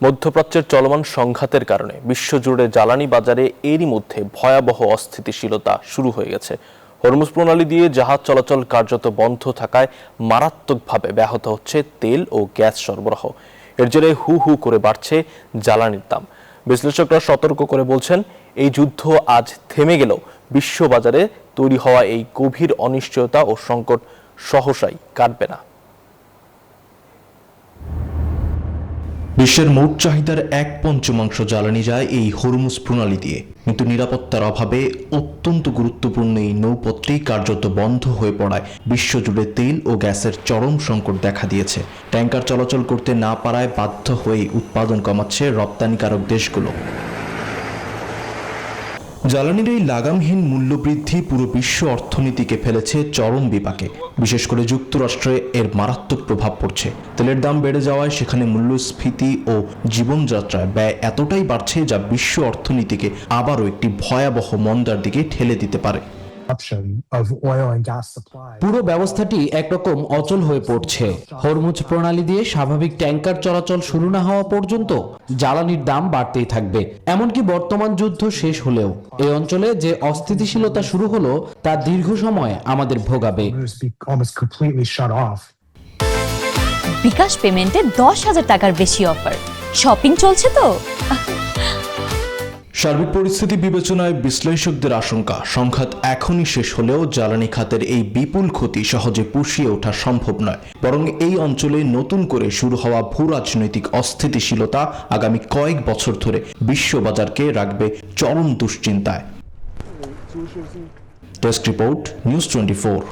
মধ্যপ্রাচ্যের চলমান সংঘাতের কারণে বিশ্বজুড়ে জ্বালানি বাজারে এরই মধ্যে ভয়াবহ অস্থিতিশীলতা শুরু হয়ে গেছে। হরমুজ প্রণালী দিয়ে জাহাজ চলাচল কার্যত বন্ধ থাকায় মারাত্মকভাবে ব্যাহত হচ্ছে তেল ও গ্যাস সরবরাহ। এর জেরে হু হু করে বাড়ছে জ্বালানির দাম। বিশ্লেষকরা সতর্ক করে বলছেন, এই যুদ্ধ আজ থেমে গেলেও বিশ্ববাজারে তৈরি হওয়া এই গভীর অনিশ্চয়তা ও সংকট সহসাই কাটবে না। বিশ্বের মোট চাহিদার 1/5 জ্বালানি যায় এই হরমুজ প্রণালী দিয়ে, কিন্তু নিরাপত্তার অভাবে অত্যন্ত গুরুত্বপূর্ণ এই নৌপথটি কার্যত বন্ধ হয়ে পড়ায় বিশ্বজুড়ে তেল ও গ্যাসের চরম সংকট দেখা দিয়েছে। ট্যাঙ্কার চলাচল করতে না পারায় বাধ্য হয়ে উৎপাদন কমাচ্ছে রপ্তানিকারক দেশগুলো। জ্বালানির এই লাগামহীন মূল্যবৃদ্ধি পুরো বিশ্ব অর্থনীতিকে ফেলেছে চরম বিপাকে। বিশেষ করে যুক্তরাষ্ট্রে এর মারাত্মক প্রভাব পড়ছে। তেলের দাম বেড়ে যাওয়ায় সেখানে মূল্যস্ফীতি ও জীবনযাত্রায় ব্যয় এতটাই বাড়ছে যা বিশ্ব অর্থনীতিকে আবারও একটি ভয়াবহ মন্দার দিকে ঠেলে দিতে পারে। পুরো ব্যবস্থাটি একরকম অচল হয়ে পড়ছে। হরমুজ প্রণালী দিয়ে স্বাভাবিক ট্যাঙ্কার চলাচল শুরু না হওয়া পর্যন্ত জ্বালানির দাম বাড়তেই থাকবে। এমনকি বর্তমান যুদ্ধ শেষ হলেও এই অঞ্চলে যে অস্থিতিশীলতা শুরু হলো তা দীর্ঘ সময় আমাদের ভোগাবে। বিকাশ পেমেন্টে 10,000 টাকার বেশি অফার। শপিং চলছে তো। সার্বিক পরিস্থিতি বিবেচনায় বিশ্লেষকদের আশঙ্কা, সংঘাত এখনই শেষ হলেও জ্বালানি খাতের এই বিপুল ক্ষতি সহজে পুষিয়ে ওঠা সম্ভব নয়। বরং এই অঞ্চলে নতুন করে শুরু হওয়া ভূ রাজনৈতিক অস্থিতিশীলতা আগামী কয়েক বছর ধরে বিশ্ববাজারকে রাখবে চরম দুশ্চিন্তায়। Desk report, news 24।